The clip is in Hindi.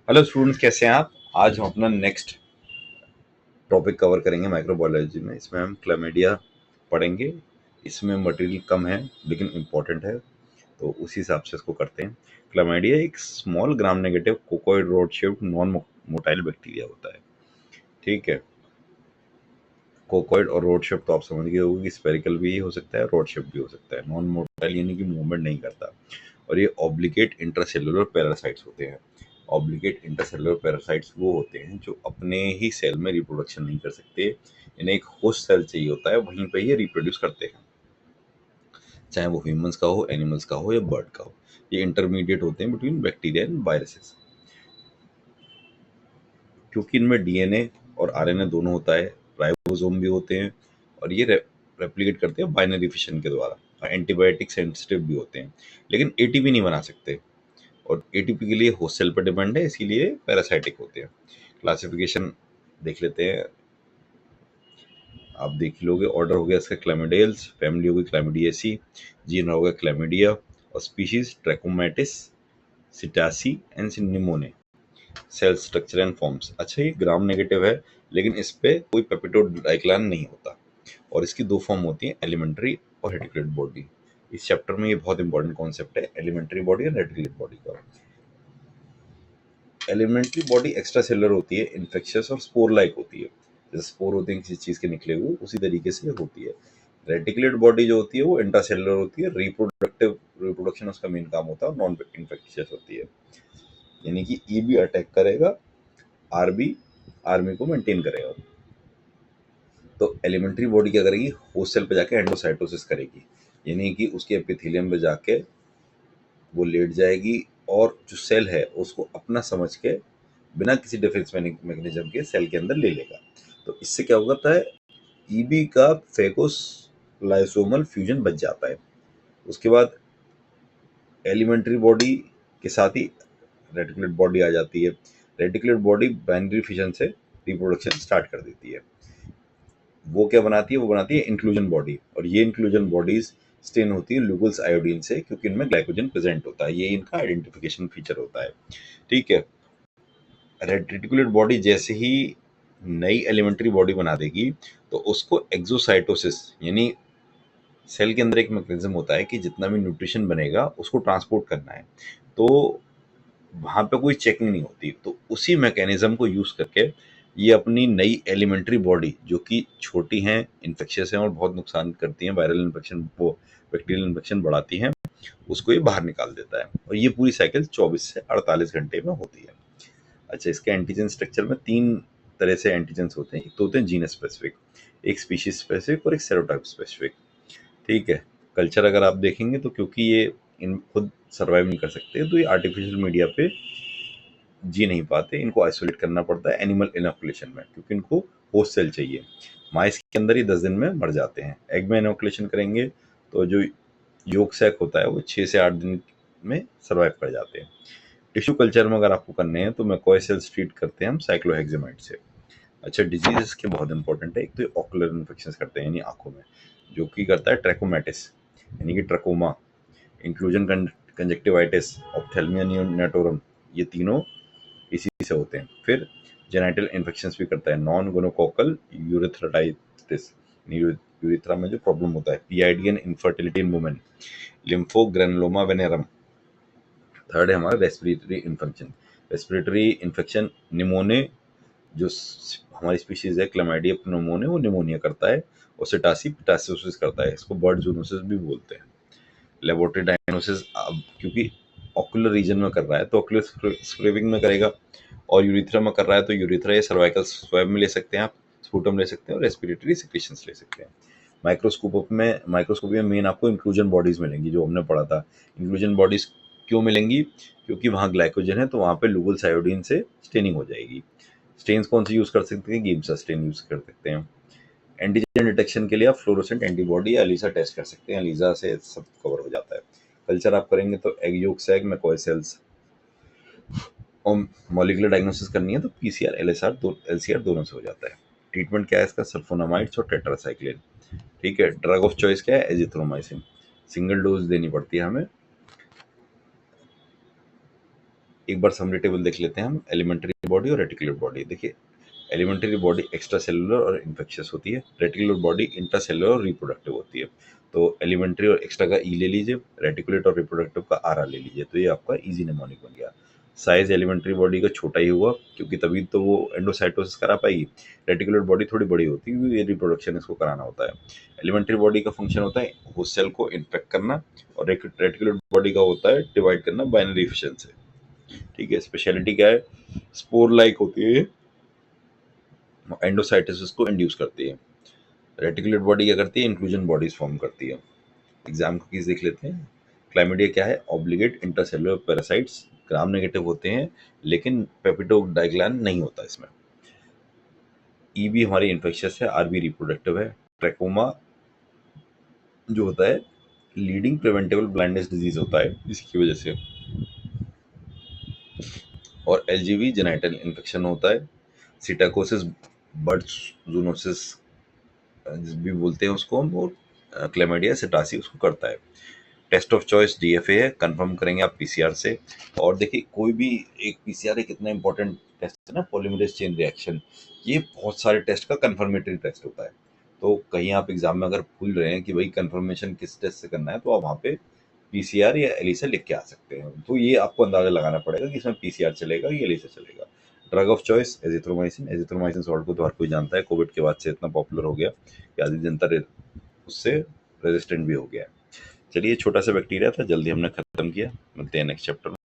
हेलो स्टूडेंट्स, कैसे हैं आप। आज हम अपना नेक्स्ट टॉपिक कवर करेंगे माइक्रोबायोलॉजी में। इसमें हम क्लैमिडिया पढ़ेंगे। इसमें मटेरियल कम है लेकिन इम्पोर्टेंट है, तो उसी हिसाब से इसको करते हैं। क्लैमिडिया एक small gram negative coccoid rod shaped non motile bacteria होता है। ठीक है, कोकोइड और रोड शेप तो आप समझ गए होंगे कि स्पेरिकल भी हो सकता है, रोड शेप भी हो सकता है। नॉन मोटाइल यानी कि मूवमेंट नहीं करता। और ये ऑब्लिगेट इंट्रासेलुलर पैरासाइट्स होते हैं। ऑब्लिगेट इंट्रासेलुलर पैरासाइट्स वो होते हैं जो अपने ही सेल में रिप्रोडक्शन नहीं कर सकते, इन्हें एक होस्ट सेल चाहिए होता है, वहीं पे ये रिप्रोड्यूस करते हैं, चाहे वो ह्यूमंस का हो, एनिमल्स का हो या बर्ड का हो। ये इंटरमीडिएट होते हैं बिटवीन बैक्टीरिया एंड वायरसेस, क्योंकि इनमें डीएनए और आरएनए दोनों होता है, राइबोसोम भी होते हैं, और ये रेप्लिकेट करते हैं बाइनरी फिशन के द्वारा, और एंटीबायोटिक सेंसिटिव भी होते हैं, लेकिन एटीपी नहीं बना सकते। और एटीपी के लिए होस्ट सेल पर डिपेंड है, इसीलिए पैरासाइटिक होते हैं। क्लासिफिकेशन देख लेते हैं, आप देख लोगे। ऑर्डर हो गया इसका क्लैमिडियल्स, फैमिली हो गई क्लैमिडिएसी, जीन हो गया क्लैमिडिया, और species trachomatis, psittaci and pneumoniae. Cell structure and forms. अच्छा, ये ग्राम नेगेटिव है लेकिन इस पे कोई पेप्टिडोग्लाइकान नहीं होता, और इसकी दो फॉर्म होती है, एलिमेंट्री और रेटिकुलेट बॉडी। इस चैप्टर में ये बहुत इंपॉर्टेंट कॉन्सेप्ट है, एलिमेंट्री बॉडी और रेटिकुलेट बॉडी का। एलिमेंट्री बॉडी एक्स्ट्रा सेलुलर होती है, इन्फेक्शियस और स्पोर लाइक होती है। जैसे स्पोर होते हैं किसी चीज के निकले हुए, उसी तरीके से होती है। रेटिकुलेट बॉडी जो होती है वो इंट्रासेलुलर होती है, रिप्रोडक्शन उसका मेन काम होता है, नॉन इन्फेक्शियस होती है। यानी कि ई भी अटैक करेगा, आरबी आर्मी को मेंटेन करेगा। तो एलिमेंट्री बॉडी क्या करेगी, होस्ट सेल पे जाके एंडोसाइटोसिस करेगी, यानी कि उसके एपिथेलियम पे जाके वो लेट जाएगी, और जो सेल है उसको अपना समझ के बिना किसी डिफेंस मैकेनिज्म के सेल के अंदर ले लेगा। तो इससे क्या होता है, ईबी का फेकोस लाइसोमल फ्यूजन बच जाता है। उसके बाद एलिमेंट्री बॉडी के साथ ही रेटिकुलेट बॉडी आ जाती है। रेटिकुलेट बॉडी बाइनरी फिशन से रिप्रोडक्शन स्टार्ट कर देती है। वो क्या बनाती है, वो बनाती है इंक्लूजन बॉडी, और ये इंक्लूजन बॉडीज स्टेन होती है लुगल्स आयोडीन से, क्योंकि इनमें ग्लाइकोजन प्रेजेंट होता है, ये इनका आइडेंटिफिकेशन फीचर होता है। ठीक है, रेटिकुलेट बॉडी जैसे ही नई एलिमेंट्री बॉडी बना देगी, तो उसको एक्सोसाइटोसिस, यानी सेल के अंदर एक मैकेनिज्म होता है कि जितना भी न्यूट्रिशन बनेगा उसको ट्रांसपोर्ट करना है, तो वहाँ पे कोई चेकिंग नहीं होती। तो उसी मैकेनिज्म को यूज करके ये अपनी नई एलिमेंट्री बॉडी, जो कि छोटी हैं, इन्फेक्शियस हैं और बहुत नुकसान करती हैं, वायरल इन्फेक्शन वो बैक्टीरियल इन्फेक्शन बढ़ाती हैं, उसको ये बाहर निकाल देता है। और ये पूरी साइकिल 24 से 48 घंटे में होती है। अच्छा, इसके एंटीजन स्ट्रक्चर में तीन तरह से एंटीजन होते हैं। एक तो होते हैं जीनस स्पेसिफिक, एक स्पीशीज स्पेसिफिक और एक सेरोटाइप स्पेसिफिक। ठीक है, कल्चर अगर आप देखेंगे तो क्योंकि ये इन खुद सर्वाइव नहीं कर सकते, तो ये आर्टिफिशियल मीडिया पे जी नहीं पाते, इनको आइसोलेट करना पड़ता है एनिमल इनोकुलेशन में, क्योंकि इनको होस्ट सेल चाहिए। माइस के अंदर ही 10 दिन में मर जाते हैं। एग में इनोकुलेशन करेंगे तो जो योक सैक होता है वो 6 से 8 दिन में सर्वाइव कर जाते हैं। टिश्यू कल्चर में अगर आपको करने हैं तो मैकॉय सेल्स ट्रीट करते हैं हम साइक्लोहेक्सामाइड से। अच्छा, डिजीजेस के बहुत इंपॉर्टेंट है। एक तो ऑकुलर इन्फेक्शन करते हैं यानी आंखों में, जो कि करता है ट्रैकोमैटिस यानी कि ट्रकोमा, इंक्लूजन कंजक्टिवाइटिस, ऑप्थेल्मिया नियोनेटोरम, ये तीनों इसी से होते हैं। फिर जेनाइटल इन्फेक्शंस भी करता है, नॉन गोनोकोकल यूरिथ्राइटिस, यूरिथ्रा में जो प्रॉब्लम होता है, PID and infertility in women, lymphogranuloma venereum. Third है हमारा respiratory infection. Respiratory infection pneumoniae, जो हमारी स्पीशीज है क्लैमाइडिया pneumoniae, वो निमोनिया करता है, और सिटासी पिटासिस करता है, इसको बर्ड जूनोसिस भी बोलते हैं। लेबोरेटरी डायग्नोसिस, अब क्योंकि ऑकुलर रीजन में कर रहा है तो ऑकुलर स्क्रेविंग में करेगा, और यूरिथ्रा में कर रहा है तो यूरिथ्रा या सर्वाइकल स्वैब में ले सकते हैं आप, स्पूटम ले सकते हैं, और रेस्पिरेटरी सिक्रेशंस ले सकते हैं। माइक्रोस्कोपी में मेन आपको इंक्लूजन बॉडीज मिलेंगी, जो हमने पढ़ा था। इंक्लूजन बॉडीज क्यों मिलेंगी, क्योंकि वहाँ ग्लाइकोजन है, तो वहाँ पे लुगल्स आयोडीन से स्टेनिंग हो जाएगी। स्टेन्स कौन से यूज कर सकते हैं, गिब्सा स्टेन यूज कर सकते हैं। एंटीजन डिटेक्शन के लिए आप फ्लोरोसेंट एंटीबॉडी या एलिसा टेस्ट कर सकते हैं, एलिसा से सब कवर हो जाता है। कल्चर आप करेंगे तो एग योक सैग में कोई सेल्स, और मॉलिक्यूलर डायग्नोसिस करनी है तो पीसीआर एलएसआर एलसीआर दोनों से हो जाता है। ट्रीटमेंट क्या है इसका, सल्फोनामाइड्स और टेट्रासाइक्लिन। ठीक है, ड्रग ऑफ चॉइस क्या है, एजिथ्रोमाइसिन। सिंगल डोज देनी पड़ती है हमें। एक बार समरी टेबल देख लेते हैं हम, एलिमेंट्री बॉडी और रेटिकुलर बॉडी। देखिए, एलिमेंट्री बॉडी एक्स्ट्रा सेलुलर और इन्फेक्शियस होती है, रेटिकुलर बॉडी इंट्रा सेलुलर और रिप्रोडक्टिव होती है। तो एलिमेंट्री और एक्स्ट्रा का ई ले लीजिए, रेटिकुलेट और रिप्रोडक्टिव का आर आर ले लीजिए, तो ये आपका इजी निमोनिक बन गया। साइज एलिमेंट्री बॉडी का छोटा ही हुआ, क्योंकि तभी तो वो एंडोसाइटोसिस करा पाएगी। रेटिकुलर बॉडी थोड़ी बड़ी होती है, क्योंकि ये रिप्रोडक्शन इसको कराना होता है। एलिमेंट्री बॉडी का फंक्शन होता है होस्ट सेल को इन्फेक्ट करना, और रेटिकुलर बॉडी का होता है डिवाइड करना बाइनरी फिशन से। ठीक है, स्पेशलिटी क्या है, स्पोर लाइक होती है, एंडोसाइटोसिस को इंड्यूस करती है। रेटिकुलेट बॉडी क्या करती है, इंक्लूजन बॉडीज फॉर्म करती है। एग्जाम की देख लेते हैं। क्लाइमिडिया क्या है, obligate intercellular parasites, gram negative होते हैं, लेकिन पेप्टिडोग्लाइकान नहीं होता इसमें। ईबी हमारी इन्फेक्शियस है, आरबी रिप्रोडक्टिव है। ट्रैकोमा जो होता है लीडिंग प्रिवेंटेबल ब्लाइंडनेस डिजीज होता है, इसकी वजह से। और एलजीवी जेनाइटल इन्फेक्शन होता है। सिटाकोसिस बर्ड जूनोसिस भी बोलते हैं उसको हम, और क्लेमाइडिया सिटासी उसको करता है। टेस्ट ऑफ चॉइस डीएफए है, कंफर्म करेंगे आप पीसीआर से। और देखिए, कोई भी एक पीसीआर एक इतना इंपॉर्टेंट टेस्ट है ना, पॉलीमरेज चेन रिएक्शन, ये बहुत सारे टेस्ट का कंफर्मेटरी टेस्ट होता है। तो कहीं आप एग्जाम में अगर भूल रहे हैं कि भाई कंफर्मेशन किस टेस्ट से करना है, तो आप वहाँ पे पीसीआर या एलिसा लिख के आ सकते हैं। तो ये आपको अंदाजा लगाना पड़ेगा कि इसमें पीसीआर चलेगा या एलिसा चलेगा। Drug of choice azithromycin, azithromycin salt को तो हर कोई जानता है, कोविड के बाद से इतना पॉपुलर हो गया कि आधी जनता उससे रेजिस्टेंट भी हो गया है। चलिए, छोटा सा बैक्टीरिया था, जल्दी हमने खत्म किया। मिलते हैं नेक्स्ट चैप्टर में।